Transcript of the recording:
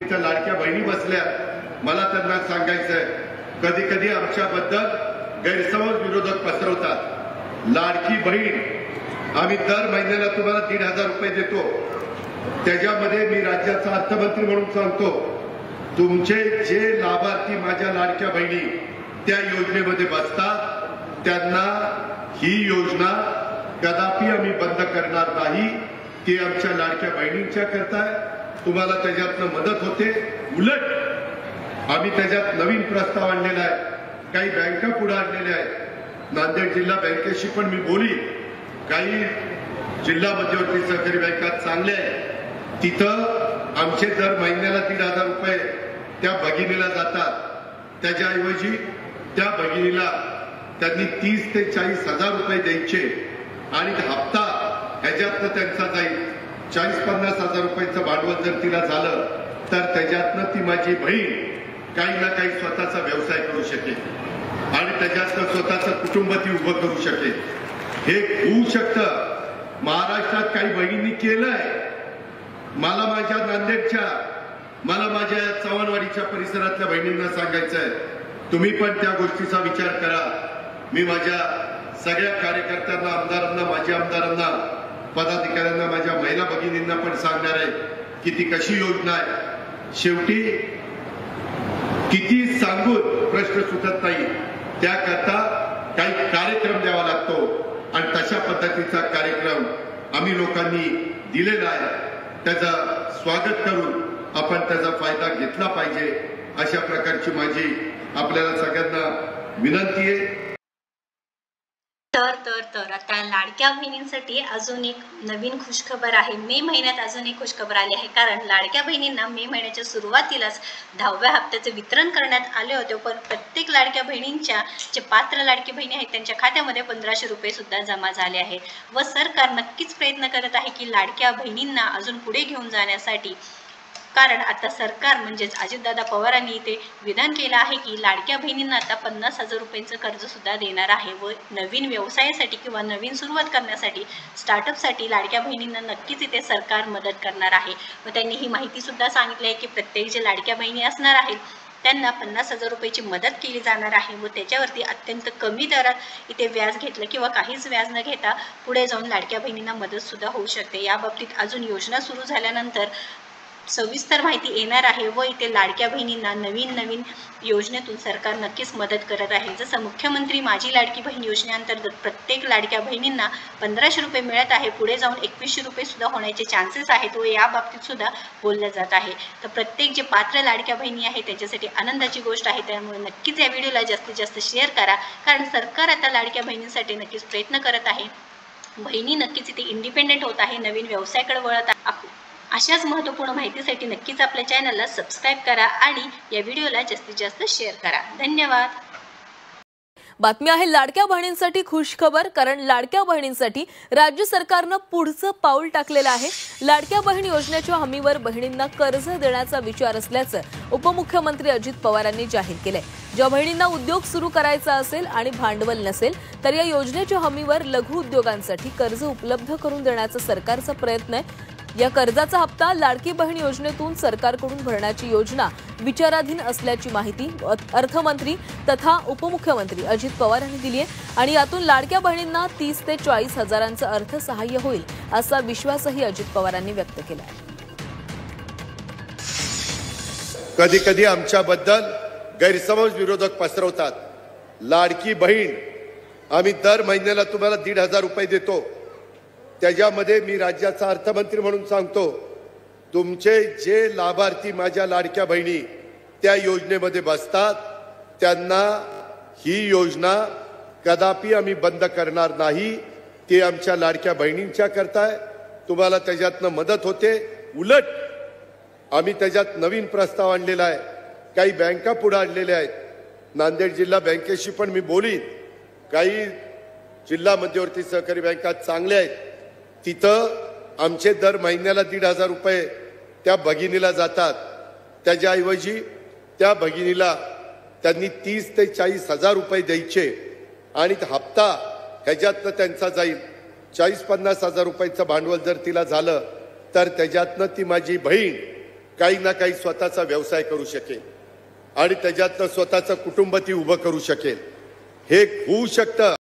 तिथं लाडक्या बहिणी बसल्या, मला त्यांना सांगायचंय, कधी कधी आमच्याबद्दल गैरसमज विरोधक पसरवतात। लाडकी बहीण आम्ही दर महिन्याला तुम्हाला 1,500 रुपये देतो, त्याच्यामध्ये मी राज्याचा अर्थमंत्री म्हणून सांगतो, तुमचे जे लाभार्थी माझ्या लाडक्या बहिणी त्या योजनेमध्ये बसतात त्यांना ही योजना कदापि आम्ही बंद करणार नाही। ती आमच्या लाडक्या बहिणींच्या करताय, तुम्हाला त्याच्यातनं मदत होते। उलट आम्ही त्याच्यात नवीन प्रस्ताव आणलेला आहे, काही बँका पुढे आणलेल्या आहेत। नांदेड जिल्हा बँकेशी पण मी बोली, काही जिल्हा मध्यवर्ती सहकारी बँका चांगल्या आहेत, तिथं आमचे दर महिन्याला 1,500 रुपये त्या भगिनीला जातात, त्याच्याऐवजी त्या भगिनीला त्यांनी 30 ते 40 हजार रुपये द्यायचे आणि हप्ता ह्याच्यातनं त्यांचा जाईल। 40-50 हजार रुपयाचं भांडवल जर तिला झालं तर त्याच्यातनं ती माझी बहीण काही ना काही स्वतःचा व्यवसाय करू शकेल आणि त्याच्यातनं स्वतःचं कुटुंब ती उभं करू शकेल। हे होऊ शकतं। महाराष्ट्रात काही बहिणींनी केलंय। मला माझ्या नांदेडच्या, मला माझ्या चव्हाणवाडीच्या परिसरातल्या बहिणींना सांगायचंय, तुम्ही पण त्या गोष्टीचा विचार करा। मी माझ्या सगळ्या कार्यकर्त्यांना, आमदारांना, माजी आमदारांना, पदाधिकाऱ्यांना, माझ्या महिला भगिनींना पण सांगणार आहे की ती कशी योजना आहे। शेवटी किती सांगून प्रश्न सुटत नाही, त्याकरता काही कार्यक्रम द्यावा लागतो आणि तशा पद्धतीचा कार्यक्रम आम्ही लोकांनी दिलेला आहे। त्याचं स्वागत करून आपण त्याचा फायदा घेतला पाहिजे, अशा प्रकारची माझी आपल्याला सगळ्यांना विनंती आहे। तर आता लाडक्या बहिणींसाठी अजून एक नवीन खुशखबर आहे। मे महिन्यात अजून एक खुशखबर आली आहे, कारण लाडक्या बहिणींना मे महिन्याच्या सुरुवातीलाच 10व्या हप्त्याचे वितरण करण्यात आले होते। पण प्रत्येक लाडक्या बहिणींच्या जे पात्र लाडकी बहिणी आहेत त्यांच्या खात्यामध्ये 1500 रुपये सुद्धा जमा झाले आहेत व सरकार नक्कीच प्रयत्न करत आहे की लाडक्या बहिणींना अजून पुढे घेऊन जाण्यासाठी। कारण आता सरकार म्हणजेच अजितदादा पवारांनी इथे विधान केलं आहे की लाडक्या बहिणींना आता 50,000 रुपयांचं कर्ज सुद्धा देणार आहे व नवीन व्यवसायासाठी किंवा नवीन सुरुवात करण्यासाठी, स्टार्टअपसाठी लाडक्या बहिणींना नक्कीच इथे सरकार मदत करणार आहे। व त्यांनी ही माहिती सुद्धा सांगितली आहे की प्रत्येक जे लाडक्या बहिणी असणार आहेत त्यांना 50,000 रुपयाची मदत केली जाणार आहे व त्याच्यावरती अत्यंत कमी दरात इथे व्याज घेतलं किंवा काहीच व्याज न घेता पुढे जाऊन लाडक्या बहिणींना मदत सुद्धा होऊ शकते। याबाबतीत अजून योजना सुरू झाल्यानंतर सविस्तर माहिती येणार आहे व इथे लाडक्या बहिणींना नवीन योजनेतून सरकार नक्कीच मदत करत आहे। जसं मुख्यमंत्री माझी लाडकी बहीण योजनेअंतर्गत प्रत्येक लाडक्या बहिणींना 1500 रुपये मिळत आहे, पुढे जाऊन 2100 रुपये सुद्धा होण्याचे चान्सेस आहेत व या बाबतीत सुद्धा बोललं जात आहे। तर प्रत्येक जे पात्र लाडक्या बहिणी आहेत त्यांच्यासाठी आनंदाची गोष्ट आहे, त्यामुळे नक्कीच या व्हिडिओला जास्तीत जास्त शेअर करा, कारण सरकार आता लाडक्या बहिणींसाठी नक्कीच प्रयत्न करत आहे। बहिणी नक्कीच इथे इंडिपेंडेंट होत आहे, नवीन व्यवसायाकडे वळत आहे। अशाच महत्त्वपूर्ण माहितीसाठी नक्कीच आपल्या चॅनलला सबस्क्राईब करा आणि या व्हिडिओला जास्तीत जास्त शेअर करा। धन्यवाद। बातमी आहे लाडक्या बहिणींसाठी खुशखबर, कारण लाडक्या बहिणींसाठी राज्य सरकारनं पुढचं पाऊल टाकलेलं आहे। लाडक्या बहीण योजनेच्या हमीवर बहिणींना कर्ज देण्याचा विचार असल्याचं उपमुख्यमंत्री अजित पवारांनी जाहीर केलंय। ज्या बहिणींना उद्योग सुरू करायचा असेल आणि भांडवल नसेल तर या योजनेच्या हमीवर लघु उद्योगांसाठी कर्ज उपलब्ध करून देण्याचा सरकारचा प्रयत्न आहे। या कर्जाचा हप्ता लाडकी बहीण योजनेतून सरकारकडून भरण्याची योजना विचाराधीन असल्याची माहिती अर्थमंत्री तथा उपमुख्यमंत्री अजित पवार यांनी दिली आहे आणि यातून लाडक्या बहिणींना 30 ते 40 हजारांचं अर्थसहाय्य होईल असा विश्वासही अजित पवारांनी व्यक्त केला आहे। कधी कधी आमच्याबद्दल गैरसमज विरोधक पसरवतात। लाडकी बहीण आम्ही दर महिन्याला तुम्हाला 1,500 रुपये देतो, त्याच्यामध्ये मी राज्याचा अर्थमंत्री म्हणून सांगतो, तुमचे जे लाभार्थी माझ्या लाडक्या बहिणी त्या योजनेमध्ये बसतात त्यांना ही योजना कदापि आम्ही बंद करणार नाही। ती आमच्या लाडक्या बहिणींच्या करताय, तुम्हाला त्याच्यातनं मदत होते। उलट आम्ही त्याच्यात नवीन प्रस्ताव आणलेला आहे, काही बँका पुढे आणलेल्या आहेत। नांदेड जिल्हा बँकेशी पण मी बोलीन, काही जिल्हा मध्यवर्ती सहकारी बँका चांगल्या आहेत, तिथं आमचे दर महिन्याला 1,500 रुपये त्या भगिनीला जातात, त्याच्याऐवजी त्या भगिनीला त्यांनी 30 ते 40 हजार रुपये द्यायचे आणि हप्ता ह्याच्यातनं त्यांचा जाईल। 40-50 हजार रुपयाचं भांडवल जर तिला झालं तर त्याच्यातनं ती माझी बहीण काही ना काही स्वतःचा व्यवसाय करू शकेल आणि त्याच्यातनं स्वतःचं कुटुंब ती उभं करू शकेल. हे होऊ शकतं